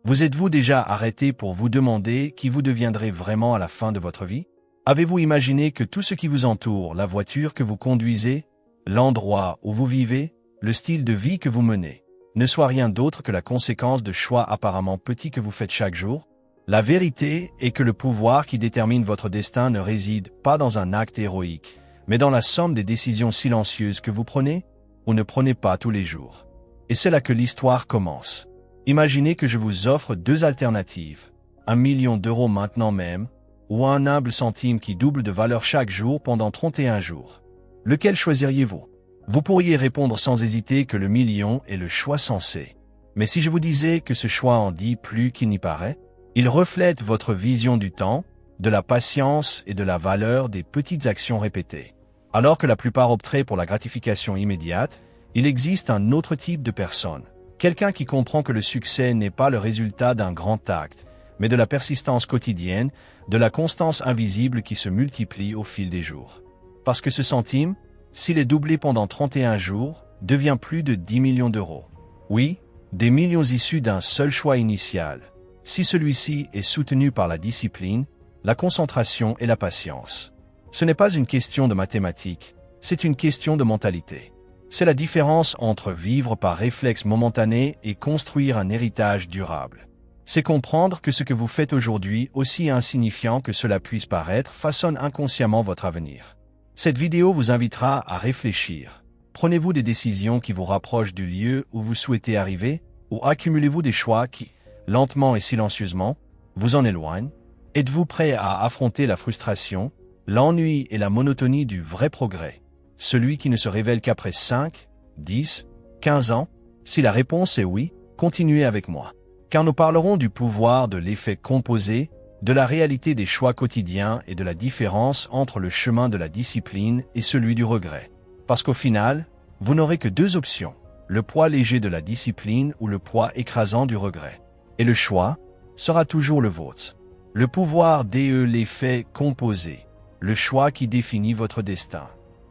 Vous êtes-vous déjà arrêté pour vous demander qui vous deviendrez vraiment à la fin de votre vie? Avez-vous imaginé que tout ce qui vous entoure, la voiture que vous conduisez, l'endroit où vous vivez, le style de vie que vous menez, ne soit rien d'autre que la conséquence de choix apparemment petits que vous faites chaque jour? La vérité est que le pouvoir qui détermine votre destin ne réside pas dans un acte héroïque, mais dans la somme des décisions silencieuses que vous prenez ou ne prenez pas tous les jours. Et c'est là que l'histoire commence. Imaginez que je vous offre deux alternatives, 1 million d'euros maintenant même, ou un humble centime qui double de valeur chaque jour pendant 31 jours. Lequel choisiriez-vous? Vous pourriez répondre sans hésiter que le million est le choix sensé. Mais si je vous disais que ce choix en dit plus qu'il n'y paraît, il reflète votre vision du temps, de la patience et de la valeur des petites actions répétées. Alors que la plupart opteraient pour la gratification immédiate, il existe un autre type de personne. Quelqu'un qui comprend que le succès n'est pas le résultat d'un grand acte, mais de la persistance quotidienne, de la constance invisible qui se multiplie au fil des jours. Parce que ce centime, s'il est doublé pendant 31 jours, devient plus de 10 millions d'euros. Oui, des millions issus d'un seul choix initial. Si celui-ci est soutenu par la discipline, la concentration et la patience. Ce n'est pas une question de mathématiques, c'est une question de mentalité. C'est la différence entre vivre par réflexe momentané et construire un héritage durable. C'est comprendre que ce que vous faites aujourd'hui, aussi insignifiant que cela puisse paraître, façonne inconsciemment votre avenir. Cette vidéo vous invitera à réfléchir. Prenez-vous des décisions qui vous rapprochent du lieu où vous souhaitez arriver, ou accumulez-vous des choix qui, lentement et silencieusement, vous en éloignent? Êtes-vous prêt à affronter la frustration, l'ennui et la monotonie du vrai progrès? Celui qui ne se révèle qu'après 5, 10, 15 ans? Si la réponse est oui, continuez avec moi. Car nous parlerons du pouvoir de l'effet composé, de la réalité des choix quotidiens et de la différence entre le chemin de la discipline et celui du regret. Parce qu'au final, vous n'aurez que deux options, le poids léger de la discipline ou le poids écrasant du regret. Et le choix sera toujours le vôtre. Le pouvoir de l'effet composé, le choix qui définit votre destin.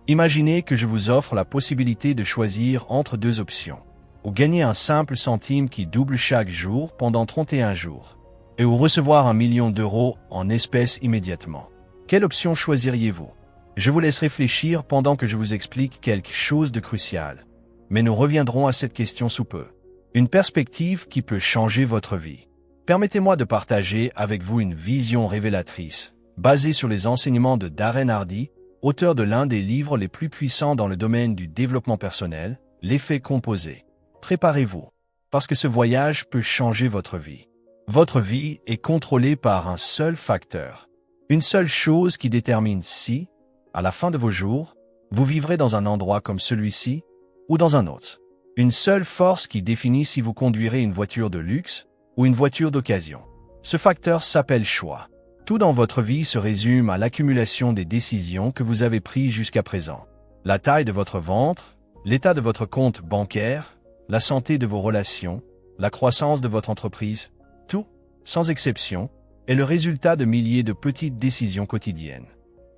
Imaginez que je vous offre la possibilité de choisir entre deux options. Ou gagner un simple centime qui double chaque jour pendant 31 jours. Et ou recevoir 1 million d'euros en espèces immédiatement. Quelle option choisiriez-vous? Je vous laisse réfléchir pendant que je vous explique quelque chose de crucial. Mais nous reviendrons à cette question sous peu. Une perspective qui peut changer votre vie. Permettez-moi de partager avec vous une vision révélatrice, basée sur les enseignements de Darren Hardy, auteur de l'un des livres les plus puissants dans le domaine du développement personnel, l'effet composé. Préparez-vous, parce que ce voyage peut changer votre vie. Votre vie est contrôlée par un seul facteur. Une seule chose qui détermine si, à la fin de vos jours, vous vivrez dans un endroit comme celui-ci ou dans un autre. Une seule force qui définit si vous conduirez une voiture de luxe ou une voiture d'occasion. Ce facteur s'appelle choix. Tout dans votre vie se résume à l'accumulation des décisions que vous avez prises jusqu'à présent. La taille de votre ventre, l'état de votre compte bancaire, la santé de vos relations, la croissance de votre entreprise, tout, sans exception, est le résultat de milliers de petites décisions quotidiennes.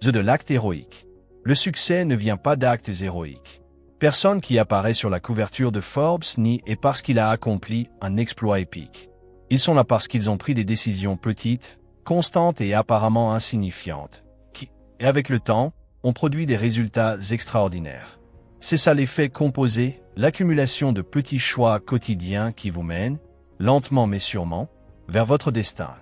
De l'acte héroïque. Le succès ne vient pas d'actes héroïques. Personne qui apparaît sur la couverture de Forbes n'y est parce qu'il a accompli un exploit épique. Ils sont là parce qu'ils ont pris des décisions petites, constantes et apparemment insignifiantes, qui, et avec le temps, ont produit des résultats extraordinaires. C'est ça l'effet composé, l'accumulation de petits choix quotidiens qui vous mènent, lentement mais sûrement, vers votre destin.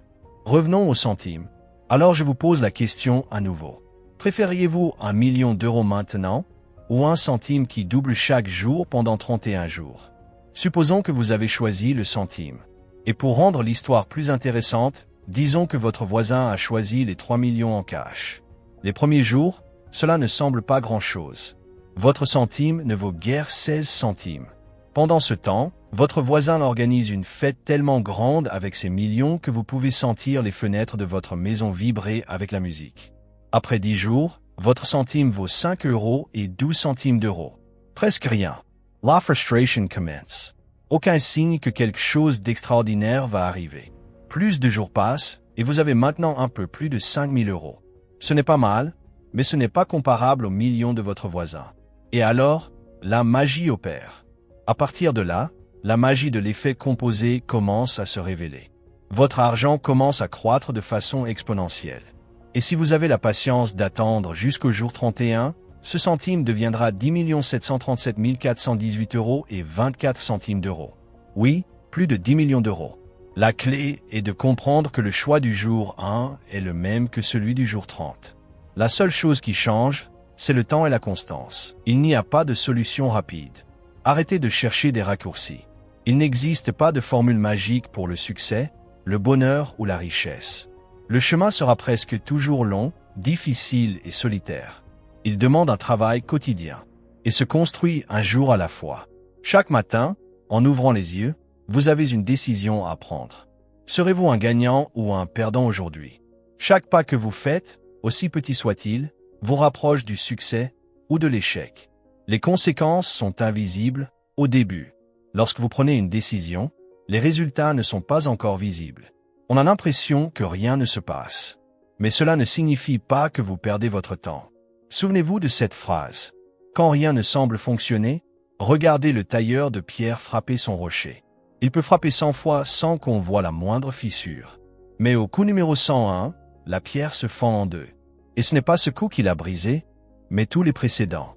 Revenons au centime. Alors je vous pose la question à nouveau. Préfériez-vous 1 million d'euros maintenant, ou un centime qui double chaque jour pendant 31 jours? Supposons que vous avez choisi le centime. Et pour rendre l'histoire plus intéressante, disons que votre voisin a choisi les 3 millions en cash. Les premiers jours, cela ne semble pas grand-chose. Votre centime ne vaut guère 16 centimes. Pendant ce temps, votre voisin organise une fête tellement grande avec ses millions que vous pouvez sentir les fenêtres de votre maison vibrer avec la musique. Après 10 jours, votre centime vaut 5 euros et 12 centimes d'euros. Presque rien. La frustration commence. Aucun signe que quelque chose d'extraordinaire va arriver. Plus de jours passent et vous avez maintenant un peu plus de 5 000 euros. Ce n'est pas mal, mais ce n'est pas comparable aux millions de votre voisin. Et alors, la magie opère. À partir de là, la magie de l'effet composé commence à se révéler. Votre argent commence à croître de façon exponentielle. Et si vous avez la patience d'attendre jusqu'au jour 31, ce centime deviendra 10 737 418 € et 24 centimes d'euros. Oui, plus de 10 millions d'euros. La clé est de comprendre que le choix du jour 1 est le même que celui du jour 30. La seule chose qui change, c'est le temps et la constance. Il n'y a pas de solution rapide. Arrêtez de chercher des raccourcis. Il n'existe pas de formule magique pour le succès, le bonheur ou la richesse. Le chemin sera presque toujours long, difficile et solitaire. Il demande un travail quotidien et se construit un jour à la fois. Chaque matin, en ouvrant les yeux, vous avez une décision à prendre. Serez-vous un gagnant ou un perdant aujourd'hui? Chaque pas que vous faites, aussi petit soit-il, vous rapproche du succès ou de l'échec. Les conséquences sont invisibles au début. Lorsque vous prenez une décision, les résultats ne sont pas encore visibles. On a l'impression que rien ne se passe. Mais cela ne signifie pas que vous perdez votre temps. Souvenez-vous de cette phrase. Quand rien ne semble fonctionner, regardez le tailleur de pierre frapper son rocher. Il peut frapper 100 fois sans qu'on voie la moindre fissure. Mais au coup numéro 101, la pierre se fend en deux. Et ce n'est pas ce coup qui l'a brisé, mais tous les précédents.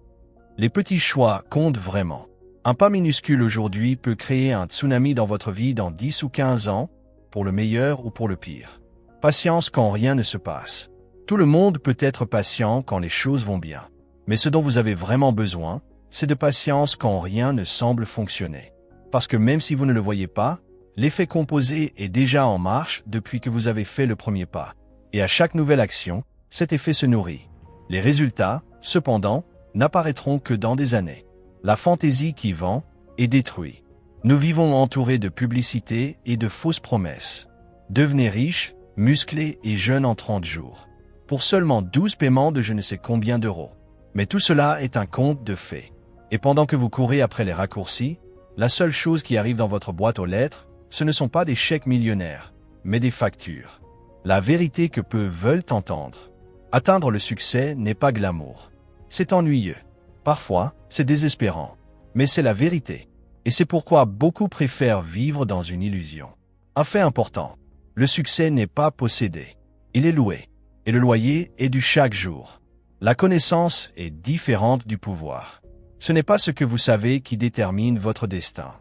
Les petits choix comptent vraiment. Un pas minuscule aujourd'hui peut créer un tsunami dans votre vie dans 10 ou 15 ans, pour le meilleur ou pour le pire. Patience quand rien ne se passe. Tout le monde peut être patient quand les choses vont bien. Mais ce dont vous avez vraiment besoin, c'est de patience quand rien ne semble fonctionner. Parce que même si vous ne le voyez pas, l'effet composé est déjà en marche depuis que vous avez fait le premier pas. Et à chaque nouvelle action, cet effet se nourrit. Les résultats, cependant, n'apparaîtront que dans des années. La fantaisie qui vend et détruit. Nous vivons entourés de publicités et de fausses promesses. Devenez riche, musclé et jeune en 30 jours. Pour seulement 12 paiements de je ne sais combien d'euros. Mais tout cela est un conte de fées. Et pendant que vous courez après les raccourcis, la seule chose qui arrive dans votre boîte aux lettres, ce ne sont pas des chèques millionnaires, mais des factures. La vérité que peu veulent entendre. Atteindre le succès n'est pas glamour. C'est ennuyeux. Parfois, c'est désespérant. Mais c'est la vérité. Et c'est pourquoi beaucoup préfèrent vivre dans une illusion. Un fait important. Le succès n'est pas possédé. Il est loué. Et le loyer est du chaque jour. La connaissance est différente du pouvoir. Ce n'est pas ce que vous savez qui détermine votre destin.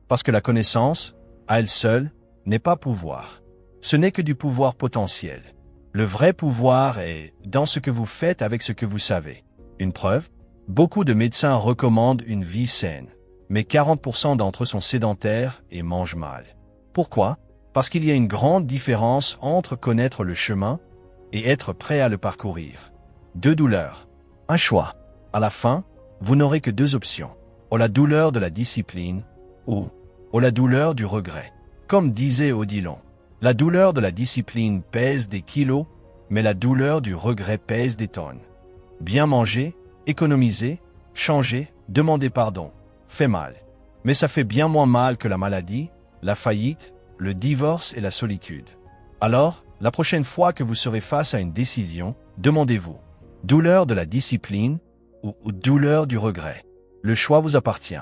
Parce que la connaissance, à elle seule, n'est pas pouvoir. Ce n'est que du pouvoir potentiel. Le vrai pouvoir est dans ce que vous faites avec ce que vous savez. Une preuve, beaucoup de médecins recommandent une vie saine, mais 40% d'entre eux sont sédentaires et mangent mal. Pourquoi? Parce qu'il y a une grande différence entre connaître le chemin et être prêt à le parcourir. Deux douleurs. Un choix. À la fin, vous n'aurez que deux options. Ou la douleur de la discipline, ou la douleur du regret. Comme disait Odilon, la douleur de la discipline pèse des kilos, mais la douleur du regret pèse des tonnes. Bien manger, économiser, changer, demander pardon, fait mal. Mais ça fait bien moins mal que la maladie, la faillite, le divorce et la solitude. Alors, la prochaine fois que vous serez face à une décision, demandez-vous, douleur de la discipline ou douleur du regret. Le choix vous appartient.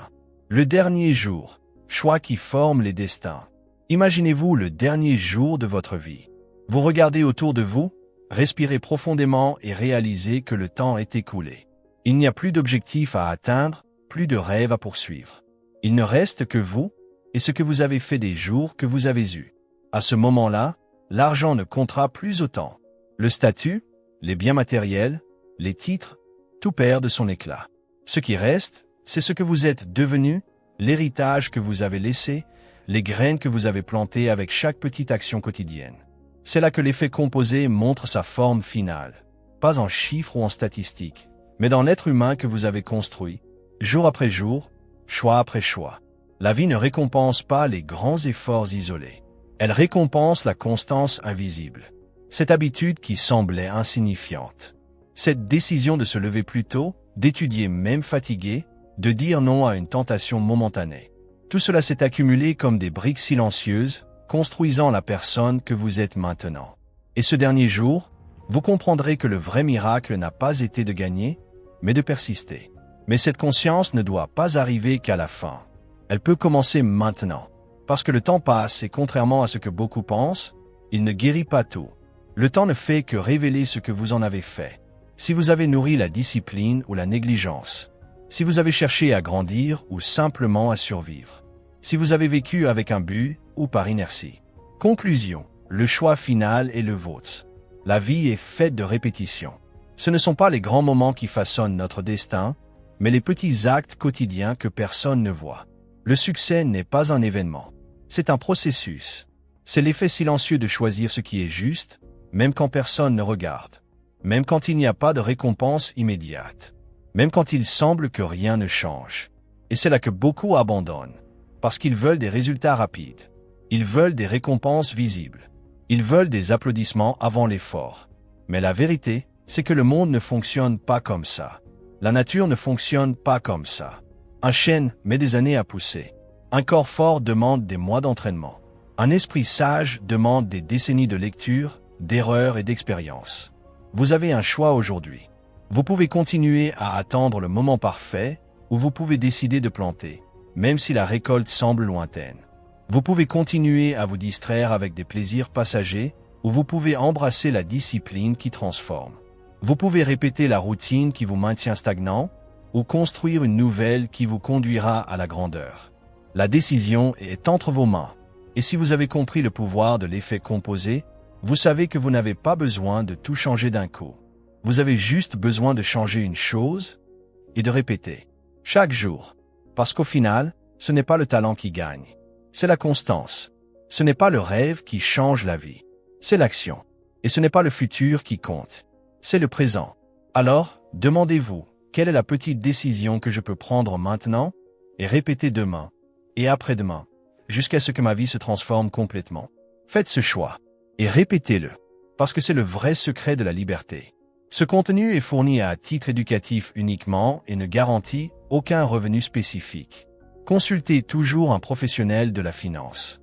Le dernier jour, choix qui forme les destins. Imaginez-vous le dernier jour de votre vie. Vous regardez autour de vous, respirez profondément et réalisez que le temps est écoulé. Il n'y a plus d'objectifs à atteindre, plus de rêves à poursuivre. Il ne reste que vous et ce que vous avez fait des jours que vous avez eus. À ce moment-là, l'argent ne comptera plus autant. Le statut, les biens matériels, les titres, tout perd de son éclat. Ce qui reste, c'est ce que vous êtes devenu, l'héritage que vous avez laissé, les graines que vous avez plantées avec chaque petite action quotidienne. C'est là que l'effet composé montre sa forme finale, pas en chiffres ou en statistiques, mais dans l'être humain que vous avez construit, jour après jour, choix après choix. La vie ne récompense pas les grands efforts isolés. Elle récompense la constance invisible. Cette habitude qui semblait insignifiante. Cette décision de se lever plus tôt, d'étudier même fatigué, de dire non à une tentation momentanée. Tout cela s'est accumulé comme des briques silencieuses, construisant la personne que vous êtes maintenant. Et ce dernier jour, vous comprendrez que le vrai miracle n'a pas été de gagner, mais de persister. Mais cette conscience ne doit pas arriver qu'à la fin. Elle peut commencer maintenant. Parce que le temps passe et contrairement à ce que beaucoup pensent, il ne guérit pas tout. Le temps ne fait que révéler ce que vous en avez fait. Si vous avez nourri la discipline ou la négligence. Si vous avez cherché à grandir ou simplement à survivre. Si vous avez vécu avec un but ou par inertie. Conclusion. Le choix final est le vôtre. La vie est faite de répétitions. Ce ne sont pas les grands moments qui façonnent notre destin, mais les petits actes quotidiens que personne ne voit. Le succès n'est pas un événement. C'est un processus. C'est l'effet silencieux de choisir ce qui est juste, même quand personne ne regarde. Même quand il n'y a pas de récompense immédiate. Même quand il semble que rien ne change. Et c'est là que beaucoup abandonnent. Parce qu'ils veulent des résultats rapides. Ils veulent des récompenses visibles. Ils veulent des applaudissements avant l'effort. Mais la vérité, c'est que le monde ne fonctionne pas comme ça. La nature ne fonctionne pas comme ça. Un chêne met des années à pousser. Un corps fort demande des mois d'entraînement. Un esprit sage demande des décennies de lecture, d'erreurs et d'expérience. Vous avez un choix aujourd'hui. Vous pouvez continuer à attendre le moment parfait, ou vous pouvez décider de planter, même si la récolte semble lointaine. Vous pouvez continuer à vous distraire avec des plaisirs passagers, ou vous pouvez embrasser la discipline qui transforme. Vous pouvez répéter la routine qui vous maintient stagnant, ou construire une nouvelle qui vous conduira à la grandeur. La décision est entre vos mains. Et si vous avez compris le pouvoir de l'effet composé, vous savez que vous n'avez pas besoin de tout changer d'un coup. Vous avez juste besoin de changer une chose et de répéter chaque jour. Parce qu'au final, ce n'est pas le talent qui gagne. C'est la constance. Ce n'est pas le rêve qui change la vie. C'est l'action. Et ce n'est pas le futur qui compte. C'est le présent. Alors, demandez-vous, quelle est la petite décision que je peux prendre maintenant et répéter demain et après-demain, jusqu'à ce que ma vie se transforme complètement. Faites ce choix et répétez-le, parce que c'est le vrai secret de la liberté. Ce contenu est fourni à titre éducatif uniquement et ne garantit aucun revenu spécifique. Consultez toujours un professionnel de la finance.